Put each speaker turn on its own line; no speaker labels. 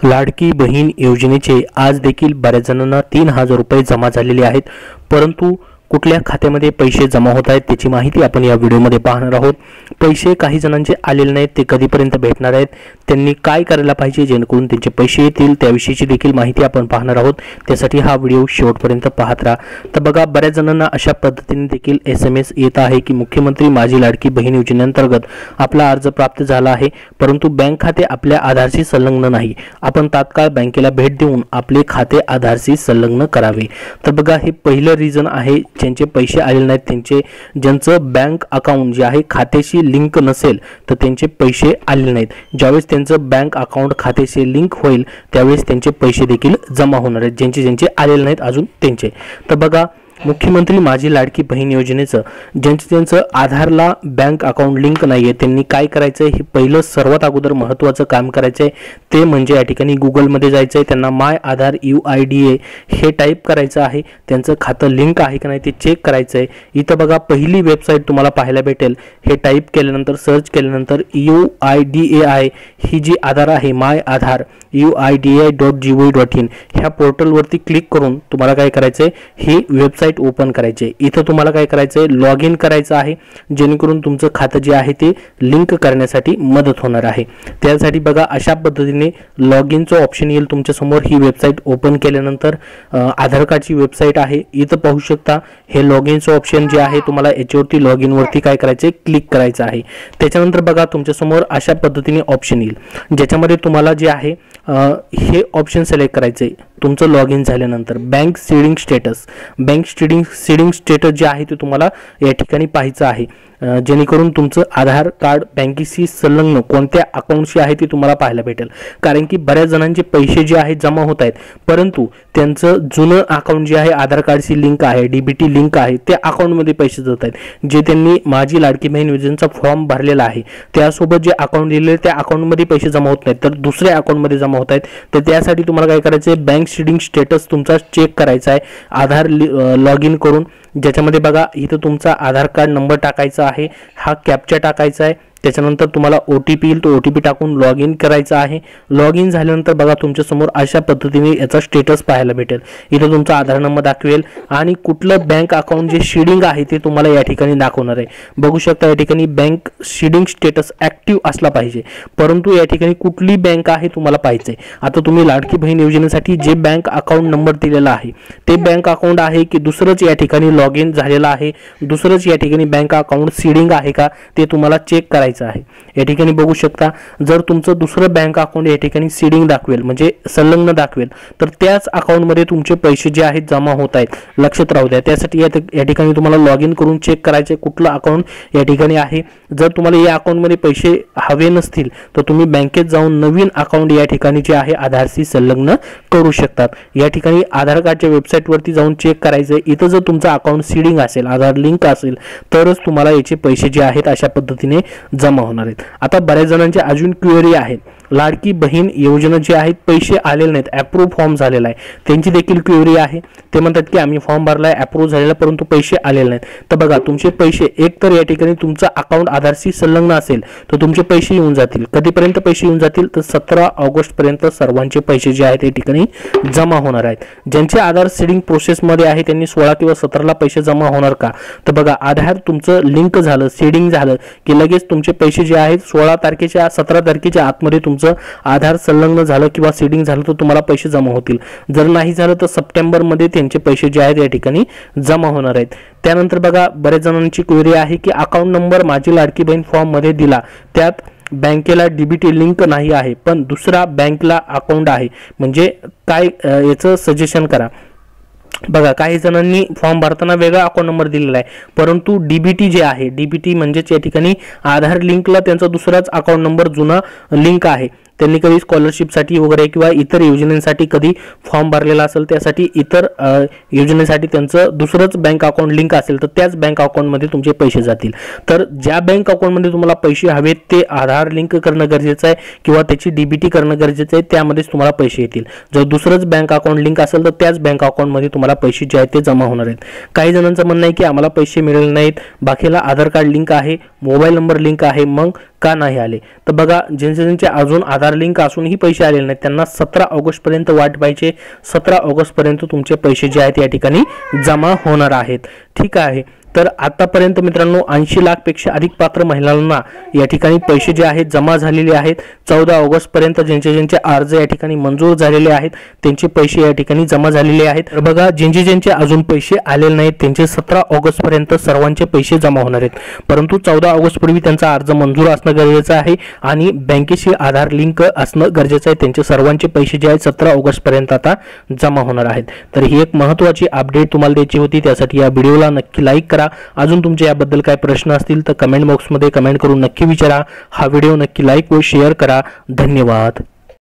लाडकी बहीण योजनेचे आज देखील बऱ्याच जणांना 3000 रुपये जमा झालेले आहेत, परंतु कुठल्या खात्यामध्ये पैसे जमा होत आहेत त्याची माहिती आपण या व्हिडिओमध्ये पाहणार आहोत। पैसे काही जणांचे आलेले नाहीत, ते कधीपर्यंत भेटणार आहेत, त्यांनी काय करायला पाहिजे जेणेकरून त्यांचे पैसे येतील त्याविषयीची देखील माहिती आपण पाहणार आहोत। त्यासाठी हा व्हिडिओ शेवटपर्यंत पाहत राहा। तर बघा, बऱ्याच जणांना अशा पद्धतीने देखील SMS येत आहे की मुख्यमंत्री माझी लाडकी बहीण योजनेअंतर्गत आपला अर्ज प्राप्त झाला आहे, परंतु बँक खाते आपल्या आधारशी संलग्न नाही। आपण तात्काळ बँकेला भेट देऊन आपले खाते आधारशी संलग्न करावे। तर बघा, हे पहिलं रिझन आहे, ज्यांचे पैसे आलेले नाहीत, त्यांचे ज्यांचं बँक अकाउंट जे आहे खात्याशी लिंक नसेल तर त्यांचे पैसे आलेले नाहीत। ज्यावेळेस त्यांचं बँक अकाउंट खात्याशी लिंक होईल त्यावेळेस त्यांचे पैसे देखील जमा होणार आहेत, ज्यांचे आलेले नाहीत अजून त्यांचे। तर बघा, मुख्यमंत्री माझी लाडकी बहीण योजनेचं ज्यांचं आधारला बँक अकाउंट लिंक नाहीये त्यांनी काय करायचं, हे पहिलं सर्वात अगोदर महत्त्वाचं काम करायचं आहे ते म्हणजे या ठिकाणी गुगलमध्ये जायचं आहे, त्यांना माय आधार UIDA हे टाईप करायचं आहे, त्यांचं खातं लिंक आहे की नाही ते चेक करायचं आहे। इथं बघा, पहिली वेबसाईट तुम्हाला पाहायला भेटेल, हे टाईप केल्यानंतर सर्च केल्यानंतर UIDAI ही जी आधार आहे माय आधार UIDAI.gov.in ह्या पोर्टलवरती क्लिक करून तुम्हाला काय करायचं आहे, ही वेबसाईट ओपन करायचे। इथं तुम्हाला काय करायचंय, लॉग इन करायचं आहे, जेणेकरून तुमचं खातं जे आहे ते लिंक करण्यासाठी मदत होणार आहे। त्यासाठी बघा, अशा पद्धतीने लॉग इनचं ऑप्शन येईल तुमच्या समोर। ही वेबसाईट ओपन केल्यानंतर आधार कार्डची वेबसाईट आहे, इथं पाहू शकता हे लॉग इनचं ऑप्शन जे आहे तुम्हाला याच्यावरती लॉग इन वरती काय करायचंय, क्लिक करायचं आहे। त्याच्यानंतर बघा, तुमच्या समोर अशा पद्धतीने ऑप्शन येईल, ज्याच्यामध्ये तुम्हाला जे आहे हे ऑप्शन सिलेक्ट करायचंय। तुमचं लॉग इन झाल्यानंतर बँक सीडिंग स्टेटस जे आहे ते तुम्हाला या ठिकाणी पाहायचं आहे, जेणेकरून तुमचं आधार कार्ड बँकेशी संलग्न कोणत्या अकाउंटशी आहे ते तुम्हाला पाहायला भेटेल। कारण की बऱ्याच जणांचे पैसे जे आहेत जमा होत आहेत, परंतु त्यांचं जुनं अकाउंट जे आहे आधार कार्डशी लिंक आहे, DBT लिंक आहे, त्या अकाउंटमध्ये पैसे जात आहेत। जे त्यांनी माझी लाडकी बहीण योजनेचा फॉर्म भरलेला आहे त्यासोबत जे अकाउंट दिलेले त्या अकाउंटमध्ये पैसे जमा होत नाहीत, तर दुसऱ्या अकाउंटमध्ये जमा होत आहेत। तर त्यासाठी तुम्हाला काय करायचं आहे, बँक सीडिंग स्टेटस तुमचा चेक करायचा आहे आधार लॉग इन करून, ज्याच्यामध्ये बघा इथं तुमचा आधार कार्ड नंबर टाकायचा आहे, हा कॅप्चा टाकायचा आहे, त्याच्यानंतर तुम्हाला OTP येईल, तो OTP टाकून लॉग इन करायचा आहे। लॉग इन झाल्यानंतर बघा, तुमच्या समोर अशा पद्धतीने याचा स्टेटस पाहायला भेटेल। इथं तुमचा आधार नंबर दाखवेल आणि कुठलं बँक अकाउंट जे सीडिंग आहे ते तुम्हाला या ठिकाणी दाखवणार आहे। बघू शकता या ठिकाणी बँक सीडिंग स्टेटस ऍक्टिव्ह असला पाहिजे, परंतु या ठिकाणी कुठली बँक आहे तुम्हाला पाहायचंय। आता तुम्ही लाडकी बहीण योजनेसाठी जे बँक अकाउंट नंबर दिलेला आहे ते बँक अकाउंट आहे की दुसरंच या ठिकाणी लॉग इन झालेलं आहे, दुसरंच या ठिकाणी बँक अकाउंट सीडिंग आहे का ते तुम्हाला चेक करायचं आहे। या ठिकाणी बघू शकता, जर तुमचं दुसरं बँक अकाउंट या ठिकाणी सीडिंग दाखवेल म्हणजे संलग्न दाखवेल तर त्याच अकाउंट मध्ये तुमचे पैसे जे आहेत जमा होत आहेत, लक्षात राहू द्या। त्यासाठी या ठिकाणी तुम्हाला लॉग इन करून चेक करायचे कुठलं अकाउंट या ठिकाणी आहे। जर तुम्हाला या अकाउंट मध्ये पैसे हवे नसतील तर तुम्ही बँकेत जाऊन नवीन अकाउंट या ठिकाणी जे आहे आधारशी संलग्न करू शकतात। या ठिकाणी आधार कार्डच्या वेबसाईट वरती जाऊन चेक करायचं, इथं जर तुमचं अकाउंट सीडिंग असेल, आधार लिंक असेल तरच तुम्हाला याचे पैसे जे आहेत अशा पद्धतीने जमा होणार आहेत। आता बऱ्याच जणांचे अजून क्वेरी आहेत, लाडकी बहीण योजना जी आहेत पैसे आलेले नाहीत, अप्रूव्ह फॉर्म झालेला आहे, त्यांची देखील क्वेरी आहे। ते म्हणतात की आम्ही फॉर्म भरलाय, अप्रूव्ह झालेला, परंतु पैसे आलेले नाहीत। तर बघा, तुमचे पैसे एक तर या ठिकाणी तुमचा अकाउंट आधारशी संलग्न असेल तर तुमचे पैसे येऊन जातील। कधीपर्यंत पैसे येऊन जातील तर 17 ऑगस्ट पर्यंत सर्वांचे पैसे जे आहेत या ठिकाणी जमा होणार आहेत। ज्यांचे आधार सीडिंग प्रोसेस मध्ये आहे त्यांनी 16 किंवा 17 ला पैसे जमा होणार का, तर बघा, आधार तुमचं लिंक झालं, सीडिंग झालं की लगेच तुमचे पैसे जे आहेत 17 तारखेच्या आतमध्ये तुमचं आधार संलग्न झालं किंवा सीडिंग झालं तर तुम्हाला पैसे जमा होतील। जर नाही झालं तर सप्टेंबर मध्ये त्यांचे पैसे जे आहेत या ठिकाणी जमा होणार आहेत। त्यानंतर बघा, बऱ्याच जणांची क्वेरी आहे की अकाउंट नंबर माझी लाडकी बहीण फॉर्म मध्ये दिला, त्यात बँकेला DBT लिंक नाही आहे पण दुसरा बँकला अकाउंट आहे, म्हणजे काय याचं सजेशन करा। बघा, काही जणांनी फॉर्म भरताना वेगळा अकाउंट नंबर दिलेला आहे, परंतु DBT जे आहे, DBT म्हणजेच या ठिकाणी आधार लिंकला त्यांचा दुसराच अकाउंट नंबर जुना लिंक आहे। त्यांनी कधी स्कॉलरशिपसाठी वगैरे किंवा इतर योजनेसाठी कधी फॉर्म भरलेला असेल, त्यासाठी इतर योजनेसाठी त्यांचं दुसरंच बँक अकाउंट लिंक असेल तर त्याच बँक अकाउंटमध्ये तुमचे पैसे जातील। तर ज्या बँक अकाउंटमध्ये तुम्हाला पैसे हवेत ते आधार लिंक करणं गरजेचं आहे किंवा त्याची DBT करणं गरजेचं आहे, त्यामध्येच तुम्हाला पैसे येतील। जर दुसरंच बँक अकाउंट लिंक असेल तर त्याच बँक अकाउंटमध्ये तुम्हाला पैसे जे आहेत ते जमा होणार आहेत। काही जणांचं म्हणणं आहे की आम्हाला पैसे मिळाले नाहीत, बाकीला आधार कार्ड लिंक आहे, मोबाईल नंबर लिंक आहे, मग का नाही आले? तर बघा, ज्यांचे अजून आधार लिंक असूनही पैसे आलेले नाहीत त्यांना 17 ऑगस्ट पर्यंत वाट पाहिजे. 17 ऑगस्ट पर्यंत तुमचे पैसे जे आहेत या ठिकाणी जमा होणार आहेत. ठीक आहे. तर आतापर्यंत मित्रांनो 80 लाख पेक्षा अधिक पात्र महिलांना या ठिकाणी पैसे जे आहेत जमा झालेले आहेत. 14 ऑगस्ट पर्यंत ज्यांचे अर्ज या ठिकाणी मंजूर झालेले आहेत त्यांचे पैसे या ठिकाणी जमा झालेले आहेत. तर बघा, ज्यांचे अजून पैसे आलेले नाहीत त्यांचे 17 ऑगस्ट पर्यंत सर्वांचे पैसे जमा होणार आहेत. परंतु 14 ऑगस्ट पूर्वी त्यांचा अर्ज मंजूर असणं गरजेचं आहे आणि बँकेशी आधार लिंक असणं गरजेचं आहे. त्यांचे सर्वांचे पैसे जे आहेत 17 ऑगस्ट पर्यंत आता जमा होणार आहेत. तर ही एक महत्त्वाची अपडेट तुम्हाला द्यायची होती. त्यासाठी या व्हिडिओला नक्की लाईक करा. अजून तुमचे याबद्दल काय प्रश्न असतील तर कमेंट बॉक्समध्ये कमेंट करून नक्की विचारा. हा व्हिडिओ नक्की लाईक व शेअर करा. धन्यवाद.